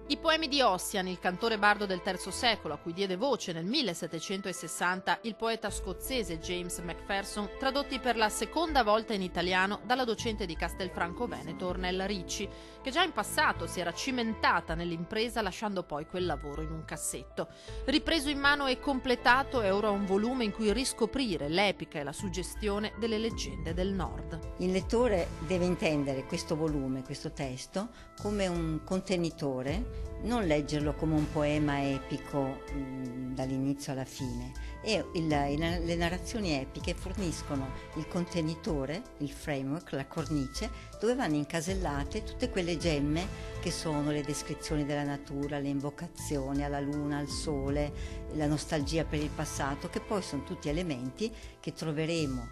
I poemi di Ossian, il cantore bardo del III secolo, a cui diede voce nel 1760 il poeta scozzese James Macpherson, tradotti per la seconda volta in italiano dalla docente di Castelfranco Veneto Ornella Ricci, che già in passato si era cimentata nell'impresa lasciando poi quel lavoro in un cassetto. Ripreso in mano e completato, è ora un volume in cui riscoprire l'epica e la suggestione delle leggende del Nord. Il lettore deve intendere questo volume, questo testo, come un contenitore, non leggerlo come un poema epico dall'inizio alla fine. Le narrazioni epiche forniscono il contenitore, il framework, la cornice, dove vanno incasellate tutte quelle gemme che sono le descrizioni della natura, le invocazioni alla luna, al sole, la nostalgia per il passato, che poi sono tutti elementi che troveremo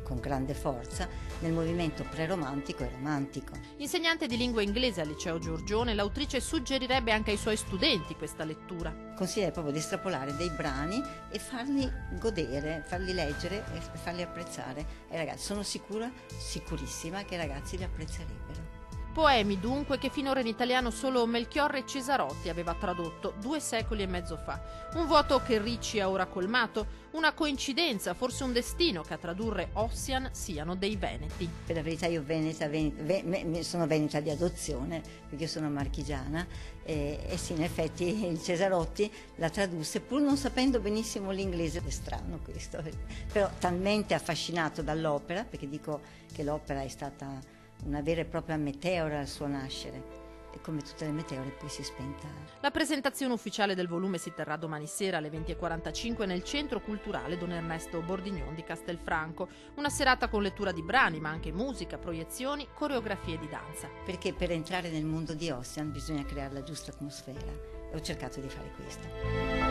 con grande forza nel movimento preromantico e romantico. Insegnante di lingua inglese al liceo Giorgione, l'autrice suggerirebbe anche ai suoi studenti questa lettura. Consiglia proprio di estrapolare dei brani e farli godere, farli leggere e farli apprezzare ai ragazzi. Sono sicurissima che i ragazzi li apprezzerebbero. Poemi dunque che finora in italiano solo Melchiorre Cesarotti aveva tradotto 2 secoli e mezzo fa. Un vuoto che Ricci ha ora colmato, una coincidenza, forse un destino che a tradurre Ossian siano dei veneti. Per la verità io sono veneta di adozione, perché io sono marchigiana e sì, in effetti il Cesarotti la tradusse pur non sapendo benissimo l'inglese. È strano questo, però talmente affascinato dall'opera, perché dico che l'opera è stata una vera e propria meteora al suo nascere, e come tutte le meteore poi si è spenta. La presentazione ufficiale del volume si terrà domani sera alle 20:45 nel Centro Culturale Don Ernesto Bordignon di Castelfranco, una serata con lettura di brani, ma anche musica, proiezioni, coreografie di danza. Perché per entrare nel mondo di Ossian bisogna creare la giusta atmosfera e ho cercato di fare questo.